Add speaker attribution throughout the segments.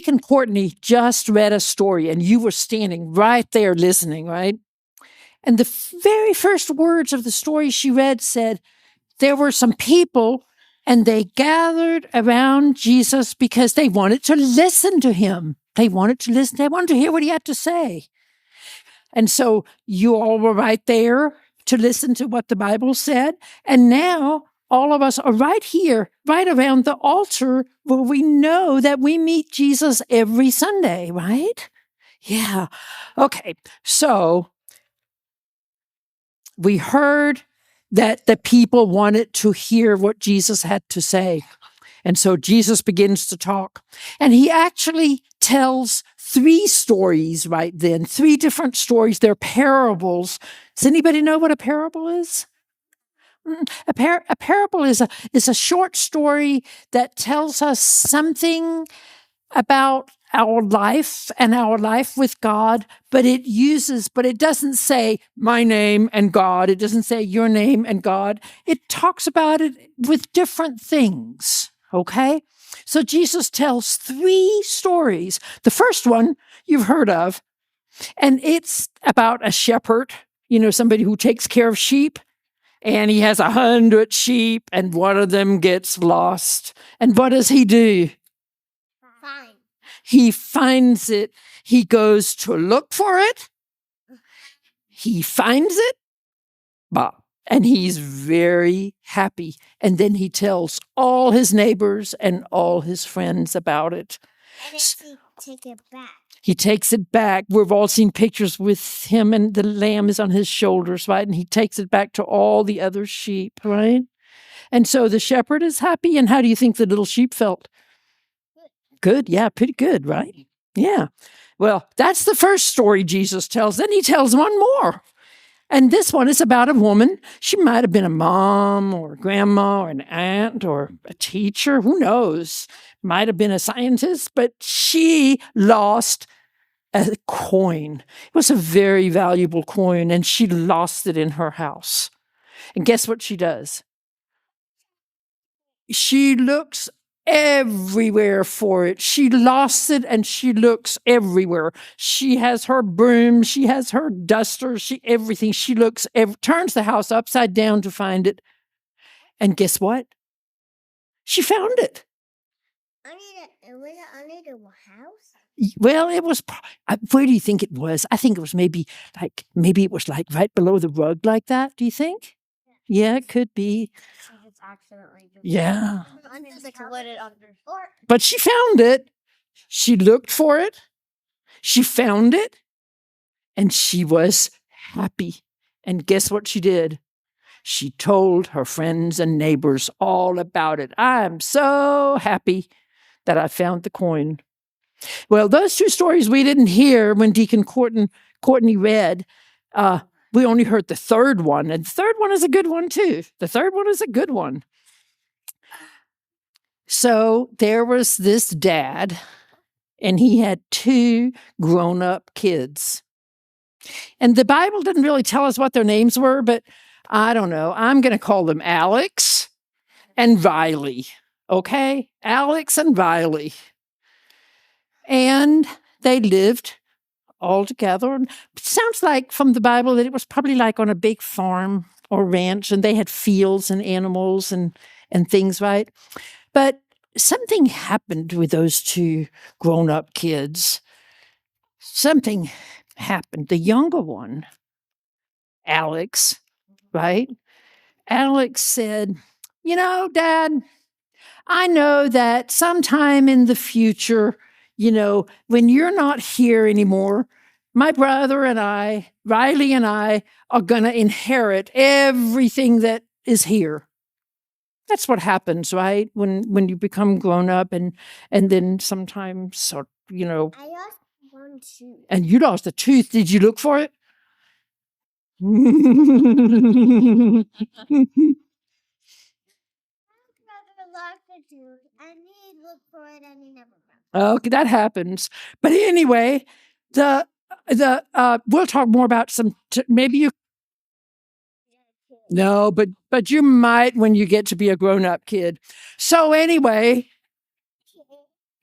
Speaker 1: Deacon Courtney just read a story, and you were standing right there listening, right? And the very first words of the story she read said, there were some people and they gathered around Jesus because they wanted to listen to him. They wanted to listen. They wanted to hear what he had to say. And so you all were right there to listen to what the Bible said. And now all of us are right here, right around the altar where we know that we meet Jesus every Sunday, right? Yeah. Okay. So we heard that the people wanted to hear what Jesus had to say. And so Jesus begins to talk. And he actually tells 3 stories right then, 3 different stories. They're parables. Does anybody know what a parable is? A parable is a short story that tells us something about our life and our life with God, but it doesn't say my name and God. It doesn't say your name and God. It talks about it with different things, okay? So Jesus tells 3 stories. The first one you've heard of, and it's about a shepherd, somebody who takes care of sheep, and he has 100 sheep, and one of them gets lost. And what does he do? He finds it. He goes to look for it. He finds it. And he's very happy. And then he tells all his neighbors and all his friends about it.
Speaker 2: And then he takes it back.
Speaker 1: He takes it back. We've all seen pictures with him and the lamb is on his shoulders, right? And he takes it back to all the other sheep, right? And so the shepherd is happy. And how do you think the little sheep felt? Good. Yeah, pretty good, right? Yeah. Well, that's the first story Jesus tells. Then he tells one more. And this one is about a woman. She might have been a mom or a grandma or an aunt or a teacher. Who knows? Might have been a scientist, but she lost a coin. It was a very valuable coin, and she lost it in her house. And guess what she does? She looks everywhere for it. She lost it and she looks everywhere. She has her broom, she has her duster, everything. She looks, turns the house upside down to find it. And guess what? She found it.
Speaker 2: Was it under the house?
Speaker 1: Well, it was, where do you think it was? I think it was maybe it was like right below the rug like that. Do you think? Yeah, it could be.
Speaker 2: It's accidentally.
Speaker 1: Yeah.
Speaker 2: Under.
Speaker 1: But she found it. She looked for it. She found it. And she was happy. And guess what she did? She told her friends and neighbors all about it. I'm so happy that I found the coin. Well, those 2 stories we didn't hear when Deacon Courtney read. We only heard the third one. And the third one is a good one, too. The third one is a good one. So there was this dad, and he had 2 grown-up kids. And the Bible didn't really tell us what their names were, but I don't know. I'm going to call them Alex and Riley, okay? Alex and Riley. And they lived all together. And it sounds like from the Bible that it was probably like on a big farm or ranch, and they had fields and animals and things, right? But something happened with those 2 grown-up kids. Something happened. The younger one, Alex, right? Alex said, Dad, I know that sometime in the future, when you're not here anymore, my brother and I, Riley and I, are going to inherit everything that is here. That's what happens, right? When you become grown up and then sometimes,
Speaker 2: I lost one tooth.
Speaker 1: And you lost a tooth. Did you look for it?
Speaker 2: I lost a tooth, and he looked for it, and he never found it.
Speaker 1: Okay, that happens. But anyway, we'll talk more about maybe you. No, but you might when you get to be a grown-up kid. So anyway,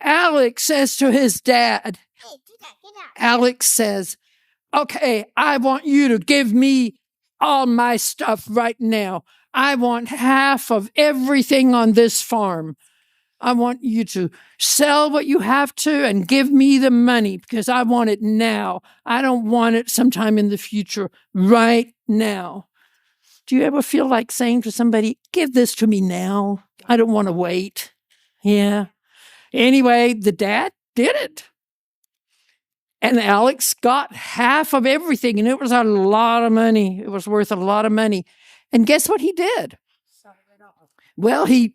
Speaker 1: Alex says to his dad,
Speaker 2: Hey, get out.
Speaker 1: Alex says, okay, I want you to give me all my stuff right now. I want half of everything on this farm. I want you to sell what you have to and give me the money because I want it now. I don't want it sometime in the future, right now. Do you ever feel like saying to somebody, give this to me now? I don't want to wait. Yeah. Anyway, the dad did it. And Alex got half of everything, and it was a lot of money. It was worth a lot of money. And guess what he did? Well, he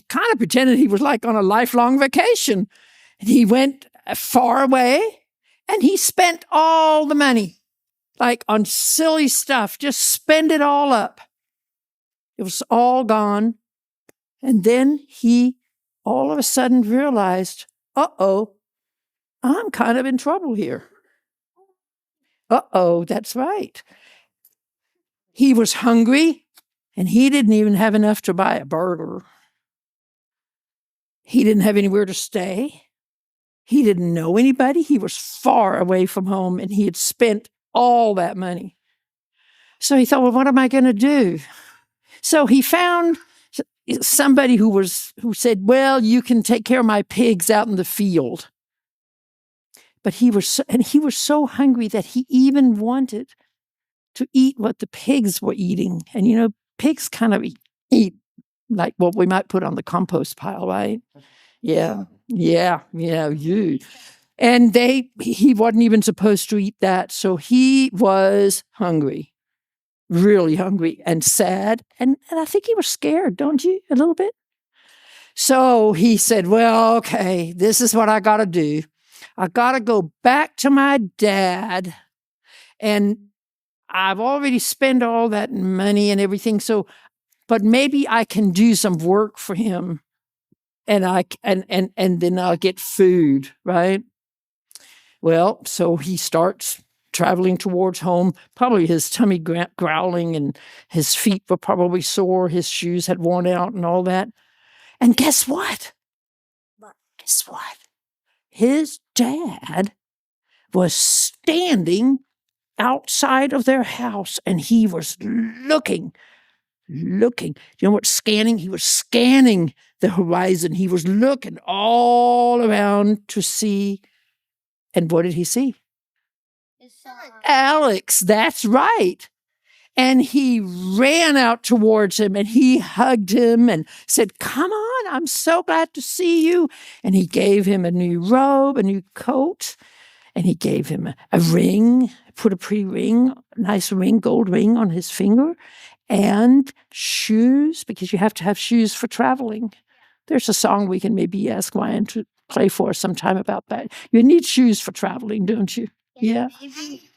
Speaker 1: kind of pretended he was like on a lifelong vacation. And he went far away, and he spent all the money, like on silly stuff, just spend it all up. It was all gone. And then he all of a sudden realized, uh-oh, I'm kind of in trouble here. Uh-oh, that's right. He was hungry, and he didn't even have enough to buy a burger. He didn't have anywhere to stay. He didn't know anybody. He was far away from home, and he had spent all that money. So he thought, well, what am I going to do? So he found somebody who said, well, you can take care of my pigs out in the field. But he was so hungry that he even wanted to eat what the pigs were eating. And, pigs kind of eat like what we might put on the compost pile, right? Yeah. And he wasn't even supposed to eat that. So he was hungry, really hungry and sad. And I think he was scared, don't you? A little bit. So he said, well, okay, this is what I got to do. I got to go back to my dad, and I've already spent all that money and everything. So, but maybe I can do some work for him, and then I'll get food, right? Well, so he starts traveling towards home, probably his tummy growling, and his feet were probably sore. His shoes had worn out and all that. And guess what? His dad was standing outside of their house, and he was looking. You know what scanning? He was scanning the horizon. He was looking all around to see. And what did he see? Alex, that's right. And he ran out towards him, and he hugged him and said, come on, I'm so glad to see you. And he gave him a new robe, a new coat, and he gave him a ring, put a pretty ring, nice ring, gold ring on his finger, and shoes, because you have to have shoes for traveling. There's a song we can maybe ask Ryan to play for us sometime about that. You need shoes for traveling, don't you? Yeah.
Speaker 2: Maybe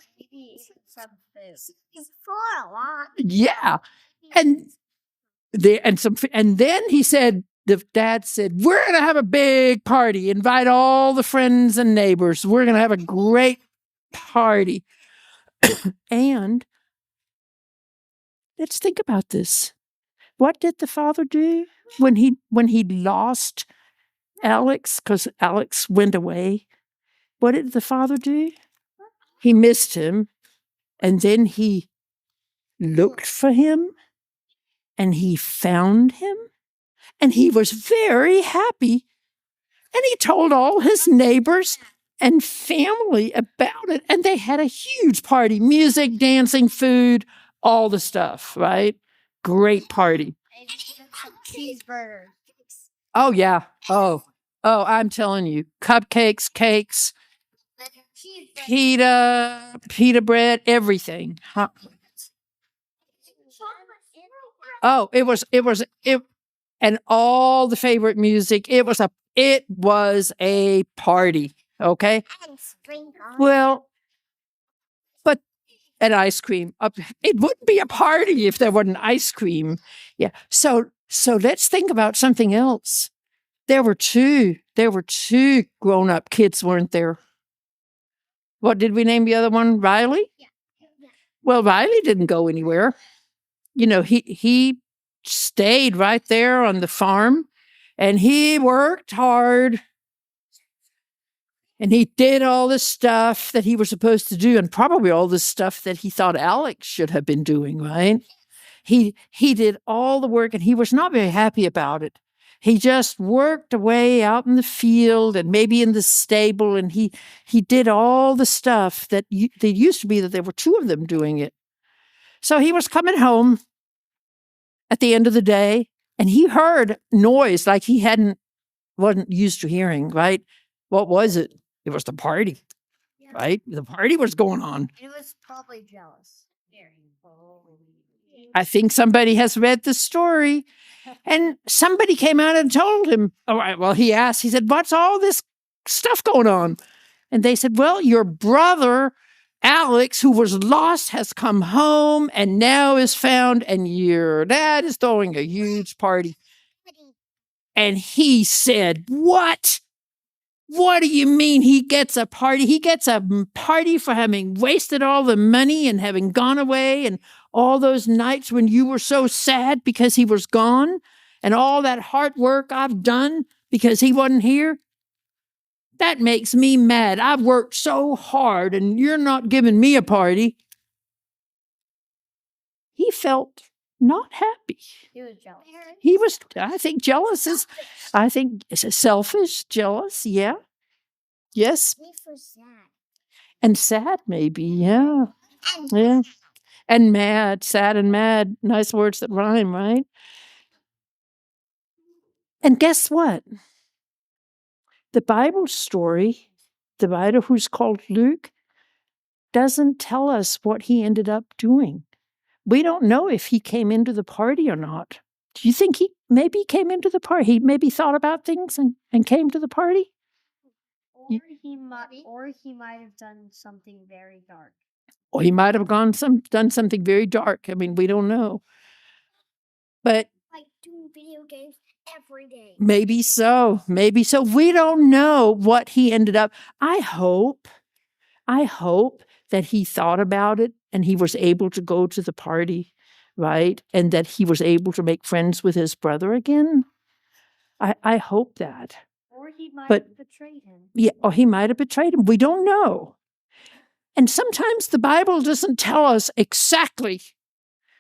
Speaker 2: some food. It's for a lot.
Speaker 1: Yeah. And then he said, the dad said, we're going to have a big party. Invite all the friends and neighbors. We're going to have a great party. And let's think about this. What did the father do when he lost Alex? Because Alex went away. What did the father do? He missed him, and then he looked for him, and he found him, and he was very happy. And he told all his neighbors and family about it, and they had a huge party, music, dancing, food, all the stuff, right? Great party.
Speaker 2: Cheeseburger.
Speaker 1: Oh, yeah. Oh, I'm telling you, cupcakes, cakes, pita bread, everything. Huh? Oh, it, and all the favorite music. It was a party. Okay. Well, but and ice cream. It wouldn't be a party if there wasn't ice cream. Yeah. So let's think about something else. There were two grown-up kids, weren't there? What did we name the other one? Riley?
Speaker 2: Yeah.
Speaker 1: Well, Riley didn't go anywhere. He stayed right there on the farm, And he worked hard. And he did all the stuff that he was supposed to do, and probably all the stuff that he thought Alex should have been doing, right? He did all the work, and he was not very happy about it. He just worked away out in the field and maybe in the stable, and he did all the stuff that they used to be that there were two of them doing it. So he was coming home at the end of the day, and he heard noise like he wasn't used to hearing, right? What was it? It was the party, right? The party was going on.
Speaker 2: It was probably jealous.
Speaker 1: I think somebody has read the story, and somebody came out and told him. All right, well, he asked, he said, what's all this stuff going on? And they said, well, your brother, Alex, who was lost, has come home and now is found, and your dad is throwing a huge party. And he said, what? What do you mean he gets a party? He gets a party for having wasted all the money and having gone away, and all those nights when you were so sad because he was gone, and all that hard work I've done because he wasn't here. That makes me mad. I've worked so hard and you're not giving me a party. He felt not happy.
Speaker 2: He was jealous.
Speaker 1: He was, I think, selfish, jealous, yeah. Yes.
Speaker 2: He was sad.
Speaker 1: And sad, maybe, yeah. Yeah. And mad, sad and mad. Nice words that rhyme, right? And guess what? The Bible story, the writer who's called Luke, doesn't tell us what he ended up doing. We don't know if he came into the party or not. Do you think he maybe came into the party? He maybe thought about things and came to the party?
Speaker 2: Or he might have done something very dark.
Speaker 1: Or he might have done something very dark. I mean, we don't know. But
Speaker 2: like doing video games every day.
Speaker 1: Maybe so. Maybe so. We don't know what he ended up. I hope that he thought about it and he was able to go to the party, right? And that he was able to make friends with his brother again. I hope that.
Speaker 2: Or he might have betrayed him.
Speaker 1: Yeah, or he might have betrayed him. We don't know. And sometimes the Bible doesn't tell us exactly.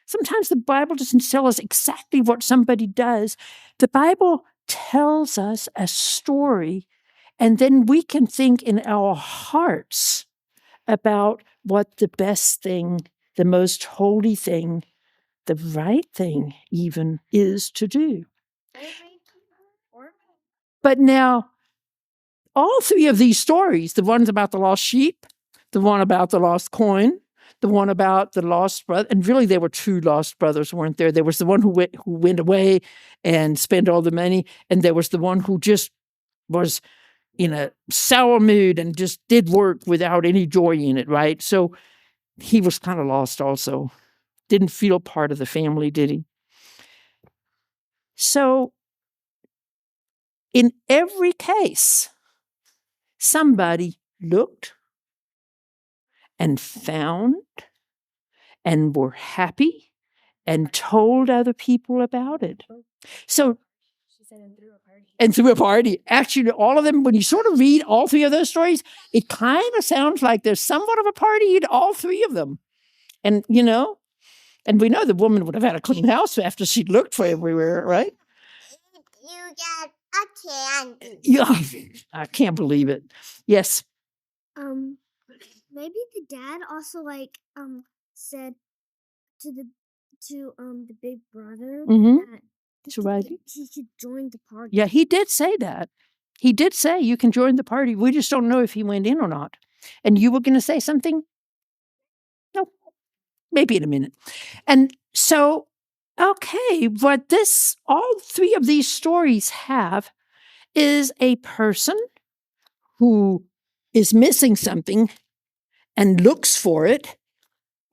Speaker 1: Sometimes the Bible doesn't tell us exactly what somebody does. The Bible tells us a story, and then we can think in our hearts about what the best thing, the most holy thing, the right thing even is to do. But now, all three of these stories, the ones about the lost sheep, the one about the lost coin, the one about the lost brother, and really there were two lost brothers, weren't there? There was the one who went away and spent all the money, and there was the one who just was in a sour mood and just did work without any joy in it, right? So he was kind of lost also. Didn't feel part of the family, did he? So in every case, somebody looked and found and were happy and told other people about it. So,
Speaker 2: she said,
Speaker 1: and threw a party. Actually, all of them, when you sort of read all three of those stories, it kind of sounds like there's somewhat of a party in all three of them. And, and we know the woman would have had a clean house after she looked for everywhere, right?
Speaker 2: You got a candy.
Speaker 1: Yeah, I can't believe it. Yes.
Speaker 2: Maybe the dad also said to the big brother that he should join the party.
Speaker 1: Yeah, he did say that. He did say you can join the party. We just don't know if he went in or not. And you were going to say something? No, maybe in a minute. And so, okay, what all three of these stories have is a person who is missing something and looks for it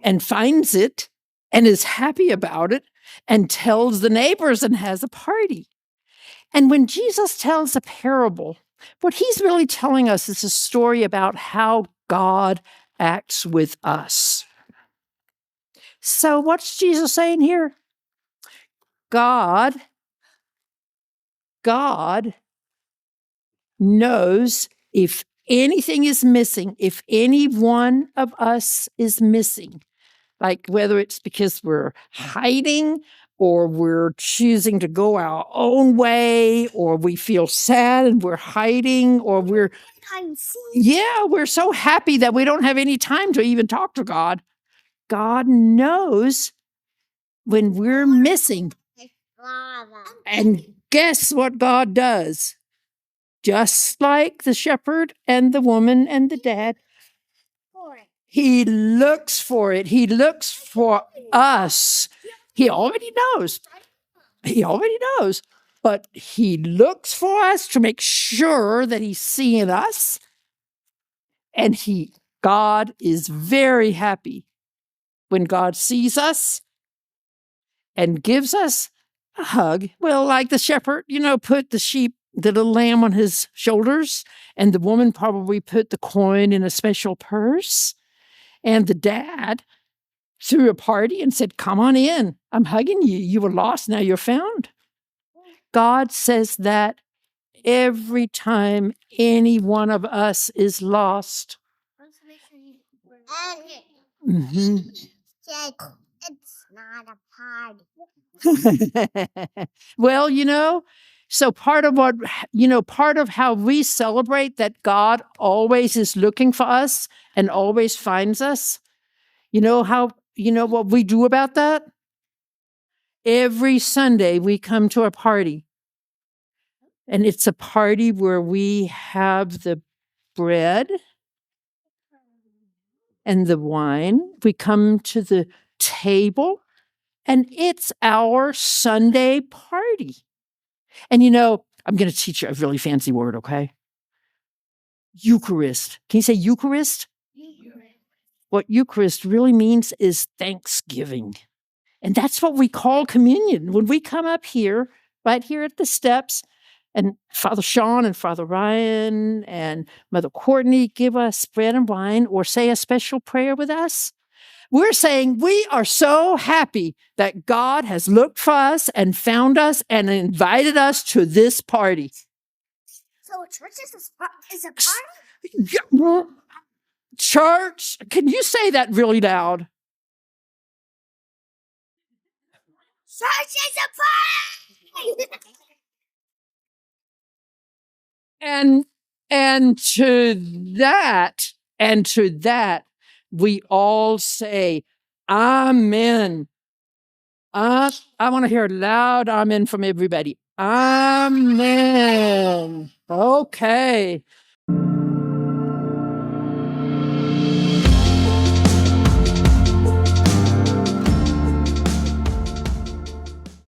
Speaker 1: and finds it and is happy about it and tells the neighbors and has a party. And when Jesus tells a parable, what he's really telling us is a story about how God acts with us. So what's Jesus saying here? God God knows if anything is missing, if any one of us is missing, like whether it's because we're hiding or we're choosing to go our own way, or we feel sad and we're hiding, or we're so happy that we don't have any time to even talk to God. God knows when we're missing. And guess what God does? Just like the shepherd and the woman and the dad, he looks for it. He looks for us. He already knows. He already knows. But he looks for us to make sure that he's seeing us. And God is very happy when God sees us and gives us a hug. Well, like the shepherd, put the little lamb on his shoulders, and the woman probably put the coin in a special purse. And the dad threw a party and said, "Come on in. I'm hugging you. You were lost. Now you're found." God says that every time any one of us is lost. Mm-hmm. It's not a party. Well, so part of how we celebrate that God always is looking for us and always finds us, what we do about that? Every Sunday we come to a party. And it's a party where we have the bread and the wine. We come to the table, and it's our Sunday party. And I'm going to teach you a really fancy word, okay? Eucharist. Can you say Eucharist? Eucharist. What Eucharist really means is thanksgiving. And that's what we call communion. When we come up here, right here at the steps, and Father Sean and Father Ryan and Mother Courtney give us bread and wine or say a special prayer with us, we're saying we are so happy that God has looked for us and found us and invited us to this party.
Speaker 2: So church is a party?
Speaker 1: Yeah. Church, can you say that really loud?
Speaker 2: Church is a party!
Speaker 1: And to that, we all say, Amen. I want to hear a loud amen from everybody. Amen. Okay.